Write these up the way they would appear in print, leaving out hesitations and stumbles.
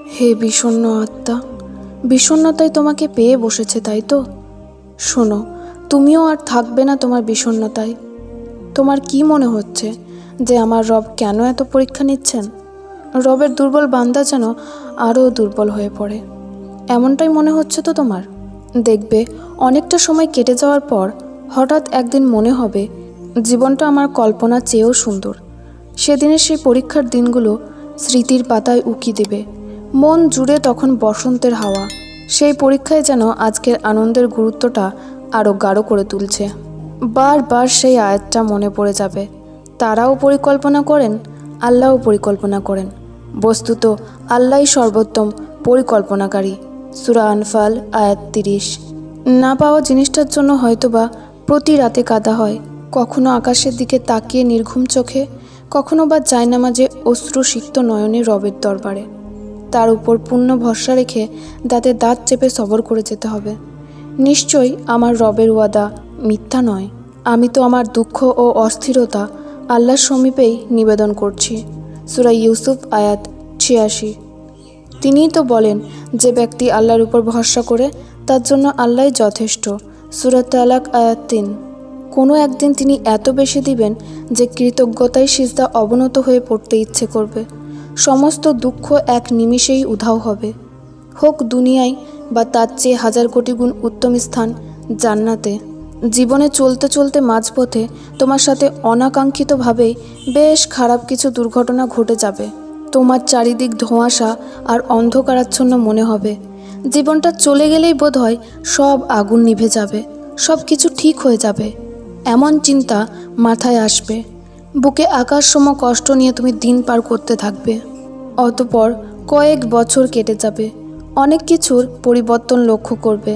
হে বিষণ্ণ আত্মা, বিষণ্ণতায় তোমাকে পেয়ে বসেছে, তাই তো? শোনো, তুমিও আর থাকবে না তোমার বিষণ্ণতায়। তোমার কি মনে হচ্ছে যে আমার রব কেন এত পরীক্ষা নিচ্ছেন? রবের দুর্বল বান্দা যেন আরও দুর্বল হয়ে পড়ে, এমনটাই মনে হচ্ছে তো তোমার? দেখবে, অনেকটা সময় কেটে যাওয়ার পর হঠাৎ একদিন মনে হবে জীবনটা আমার কল্পনার চেয়েও সুন্দর। সেদিনের সেই পরীক্ষার দিনগুলো স্মৃতির পাতায় উকি দেবে, মন জুড়ে তখন বসন্তের হাওয়া। সেই পরীক্ষায় যেন আজকের আনন্দের গুরুত্বটা আরও গাঢ় করে তুলছে। বারবার সেই আয়াতটা মনে পড়ে যাবে, তারাও পরিকল্পনা করেন, আল্লাহও পরিকল্পনা করেন। বস্তুত আল্লাহই সর্বোত্তম পরিকল্পনাকারী। সূরা আনফাল আয়াত 30। না পাওয়া জিনিসটার জন্য হয়তোবা প্রতি রাতে কাঁদা হয়, কখনো আকাশের দিকে তাকিয়ে নির্ঘুম চোখে, কখনো বা জায়নামাজে অশ্রুসিক্ত নয়নে রবের দরবারে। তার উপর পূর্ণ ভরসা রেখে দাঁতে দাঁত চেপে সবর করে যেতে হবে। নিশ্চয়ই আমার রবের ওয়াদা মিথ্যা নয়। আমি তো আমার দুঃখ ও অস্থিরতা আল্লাহর সমীপেই নিবেদন করছি। সূরা ইউসুফ আয়াত 86। তিনিই তো বলেন, যে ব্যক্তি আল্লাহর উপর ভরসা করে তার জন্য আল্লাহই যথেষ্ট। সূরা তালাক আয়াত 3। কোনো একদিন তিনি এত বেশি দিবেন যে কৃতজ্ঞতায় সিজদা অবনত হয়ে পড়তে ইচ্ছে করবে। সমস্ত দুঃখ এক নিমিষেই উধাও হবে, হোক দুনিয়ায় বা তার চেয়ে হাজার কোটি গুণ উত্তম স্থান জান্নাতে। জীবনে চলতে চলতে মাঝপথে তোমার সাথে অনাকাঙ্ক্ষিতভাবেই বেশ খারাপ কিছু দুর্ঘটনা ঘটে যাবে। তোমার চারিদিক ধোঁয়াশা আর অন্ধকারাচ্ছন্ন মনে হবে। জীবনটা চলে গেলেই বোধহয় সব আগুন নিভে যাবে, সব কিছু ঠিক হয়ে যাবে, এমন চিন্তা মাথায় আসবে। বুকে আকাশ সম কষ্ট নিয়ে তুমি দিন পার করতে থাকবে। অতঃপর কয়েক বছর কেটে যাবে, অনেক কিছুর পরিবর্তন লক্ষ্য করবে।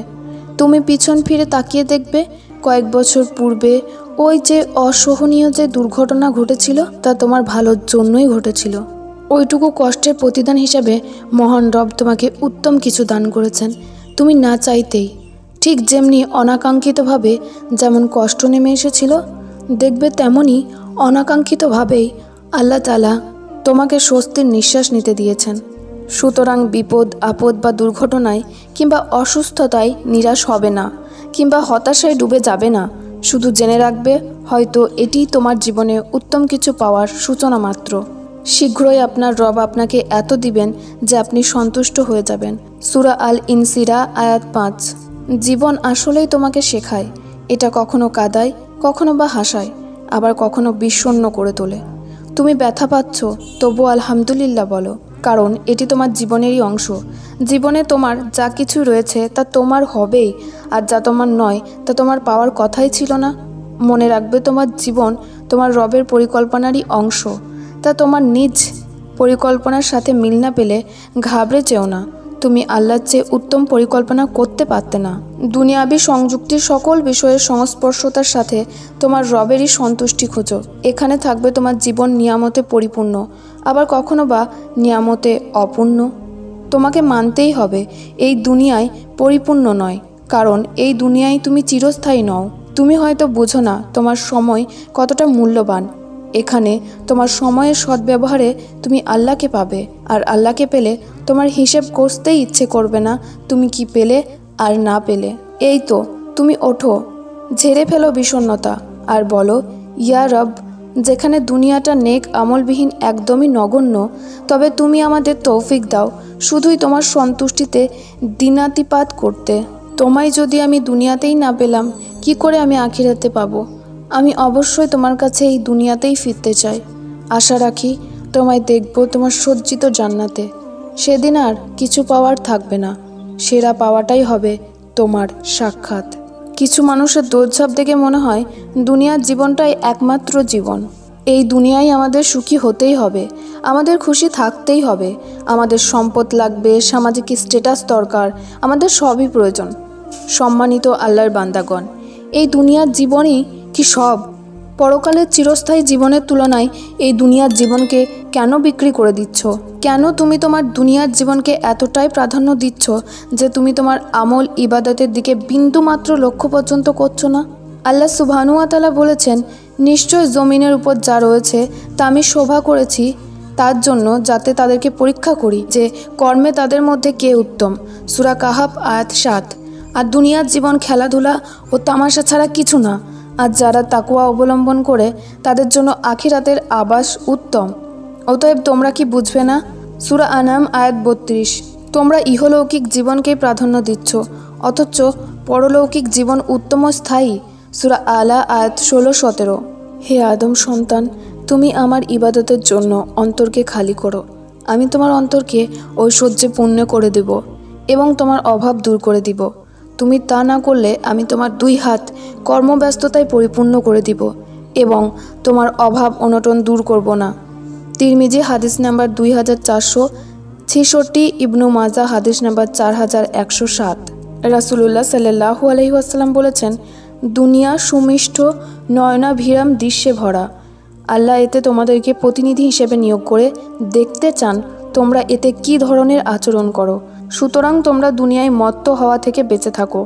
তুমি পিছন ফিরে তাকিয়ে দেখবে কয়েক বছর পূর্বে ওই যে অসহনীয় যে দুর্ঘটনা ঘটেছিল তা তোমার ভালোর জন্যই ঘটেছিল। ওইটুকু কষ্টের প্রতিদান হিসাবে মহান রব তোমাকে উত্তম কিছু দান করেছেন, তুমি না চাইতেই। ঠিক যেমনি অনাকাঙ্ক্ষিতভাবে যেমন কষ্ট নেমে এসেছিল, দেখবে তেমনই অনাকাঙ্ক্ষিতভাবেই আল্লাহ তাআলা তোমাকে স্বস্তির নিঃশ্বাস নিতে দিয়েছেন। সুতরাং বিপদ আপদ বা দুর্ঘটনায় কিংবা অসুস্থতায় নিরাশ হবে না, কিংবা হতাশায় ডুবে যাবে না। শুধু জেনে রাখবে, হয়তো এটিই তোমার জীবনে উত্তম কিছু পাওয়ার সূচনা মাত্র। শীঘ্রই আপনার রব আপনাকে এত দিবেন যে আপনি সন্তুষ্ট হয়ে যাবেন। সূরা আল ইনসিরা আয়াত 5। জীবন আসলেই তোমাকে শেখায়, এটা কখনো কাঁদায়, কখনো বা হাসায়, আবার কখনো বিষণ্ণ করে তোলে। তুমি ব্যথা পাচ্ছ, তবু আলহামদুলিল্লাহ বলো, কারণ এটি তোমার জীবনেরই অংশ। জীবনে তোমার যা কিছু রয়েছে তা তোমার হবেই, আর যা তোমার নয় তা তোমার পাওয়ার কথাই ছিল না। মনে রাখবে, তোমার জীবন তোমার রবের পরিকল্পনারই অংশ। তা তোমার নিজ পরিকল্পনার সাথে মিল না পেলে ঘাবড়ে যেও না। তুমি আল্লাহর চেয়ে উত্তম পরিকল্পনা করতে পারতে না। দুনিয়াবি সংযুক্তির সকল বিষয়ের সংস্পর্শতার সাথে তোমার রবেরই সন্তুষ্টি খোঁজো। এখানে থাকবে তোমার জীবন নিয়ামতে পরিপূর্ণ, আবার কখনো বা নিয়ামতে অপূর্ণ। তোমাকে মানতেই হবে, এই দুনিয়ায় পরিপূর্ণ নয়, কারণ এই দুনিয়ায় তুমি চিরস্থায়ী নও। তুমি হয়তো বোঝো না তোমার সময় কতটা মূল্যবান। এখানে তোমার সময়ের সদ্ব্যবহারে তুমি আল্লাহকে পাবে, আর আল্লাহকে পেলে তোমার হিসেব কষতেই ইচ্ছে করবে না তুমি কি পেলে আর না পেলে। এই তো, তুমি ওঠো, ঝেড়ে ফেলো বিষণ্ণতা, আর বলো, ইয়া রব, যেখানে দুনিয়াটা নেক আমলবিহীন একদমই নগণ্য, তবে তুমি আমাদের তৌফিক দাও শুধুই তোমার সন্তুষ্টিতে দিনাতিপাত করতে। তোমায় যদি আমি দুনিয়াতেই না পেলাম, কি করে আমি আখিরাতে পাবো? আমি অবশ্যই তোমার কাছে এই দুনিয়াতেই ফিরতে চাই। আশা রাখি তোমায় দেখব তোমার সজ্জিত জান্নাতে। সেদিন আর কিছু পাওয়ার থাকবে না, সেরা পাওয়াটাই হবে তোমার সাক্ষাৎ। কিছু মানুষের দৌড়ঝাঁপ দেখে মনে হয় দুনিয়ার জীবনটাই একমাত্র জীবন। এই দুনিয়ায় আমাদের সুখী হতেই হবে, আমাদের খুশি থাকতেই হবে, আমাদের সম্পদ লাগবে, সামাজিক স্ট্যাটাস দরকার, আমাদের সবই প্রয়োজন। সম্মানিত আল্লাহর বান্দাগণ, এই দুনিয়ার জীবনই কি সব? পরকালের চিরস্থায়ী জীবনের তুলনায় এই দুনিয়ার জীবনকে কেন বিক্রি করে দিচ্ছ? কেন তুমি তোমার দুনিয়ার জীবনকে এতটাই প্রাধান্য দিচ্ছ যে তুমি তোমার আমল ইবাদতের দিকে বিন্দুমাত্র লক্ষ্য পর্যন্ত করছো না? আল্লাহ সুবহানাহু ওয়া তাআলা বলেছেন, নিশ্চয় জমিনের উপর যা রয়েছে তা আমি শোভা করেছি তার জন্য, যাতে তাদেরকে পরীক্ষা করি যে কর্মে তাদের মধ্যে কে উত্তম। সূরা কাহাফ আয়াত 7। আর দুনিয়ার জীবন খেলাধুলা ও তামাশা ছাড়া কিছু না। আর যারা তাকওয়া অবলম্বন করে তাদের জন্য আখিরাতের আবাস উত্তম। অতএব তোমরা কি বুঝবে না? সূরা আনাম আয়াত 32। তোমরা ইহলৌকিক জীবনকেই প্রাধান্য দিচ্ছ, অথচ পরলৌকিক জীবন উত্তম ও স্থায়ী। সূরা আলা আয়াত 16-17। হে আদম সন্তান, তুমি আমার ইবাদতের জন্য অন্তরকে খালি করো। আমি তোমার অন্তরকে ঐশ্বর্যে পূর্ণ করে দেব এবং তোমার অভাব দূর করে দিব। তুমি তা না করলে আমি তোমার 2 হাত কর্মব্যস্ততায় পরিপূর্ণ করে দিব এবং তোমার অভাব অনটন দূর করব না। তিরমিজি হাদিস নাম্বার 2466, ইবনু মাজা হাদিস নাম্বার 4107। রাসূলুল্লাহ সাল্লাল্লাহু আলাইহি ওয়াসাল্লাম বলেছেন, দুনিয়া সুমিষ্ট নয়নাভিরাম দৃশ্যে ভরা। আল্লাহ এতে তোমাদেরকে প্রতিনিধি হিসেবে নিয়োগ করে দেখতে চান তোমরা এতে কী ধরনের আচরণ করো। সুতরাং তোমরা দুনিয়ায় মত্ত হওয়া থেকে বেঁচে থাকো।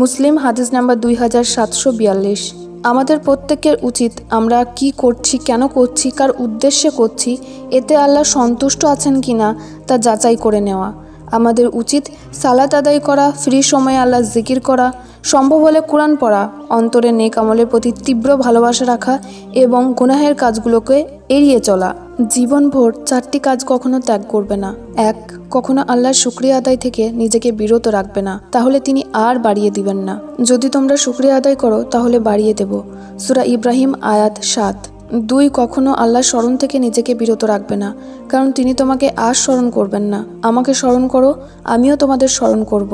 মুসলিম হাদিস নাম্বার 2742। আমাদের প্রত্যেকের উচিত আমরা কি করছি, কেন করছি, কার উদ্দেশ্যে করছি, এতে আল্লাহ সন্তুষ্ট আছেন কিনা তা যাচাই করে নেওয়া। আমাদের উচিত সালাত আদায় করা, ফ্রি সময়ে আল্লাহর জিকির করা, সম্ভব হলে কোরআন পড়া, অন্তরে নেক আমলের প্রতি তীব্র ভালোবাসা রাখা এবং গুনাহের কাজগুলোকে এড়িয়ে চলা। জীবনভর 4টি কাজ কখনো ত্যাগ করবে না। 1. কখনো আল্লাহর শুকরিয়া আদায় থেকে নিজেকে বিরত রাখবে না, তাহলে তিনি আর বাড়িয়ে দিবেন না। যদি তোমরা শুকরিয়া আদায় করো তাহলে বাড়িয়ে দেব। সূরা ইব্রাহিম আয়াত 7। 2. কখনো আল্লাহর স্মরণ থেকে নিজেকে বিরত রাখবে না, কারণ তিনি তোমাকে আর স্মরণ করবেন না। আমাকে স্মরণ করো, আমিও তোমাদের স্মরণ করব।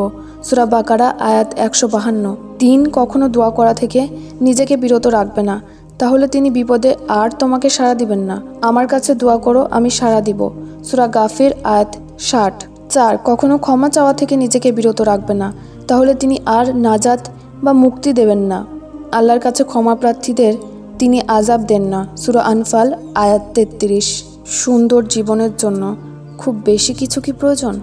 সূরা বাকারা আয়াত 152। 3. কখনো দোয়া করা থেকে নিজেকে বিরত রাখবে না, তাহলে তিনি বিপদে আর তোমাকে সাড়া দিবেন না। আমার কাছে দোয়া করো, আমি সাড়া দিব। সূরা গাফির আয়াত 60। 4. কখনো ক্ষমা চাওয়া থেকে নিজেকে বিরত রাখবে না, তাহলে তিনি আর নাজাত বা মুক্তি দেবেন না। আল্লাহর কাছে ক্ষমা প্রার্থীদের তিনি আযাব দেন না। সূরা আনফাল আয়াত 33। সুন্দর জীবনের জন্য খুব বেশি কিছু কি প্রয়োজন?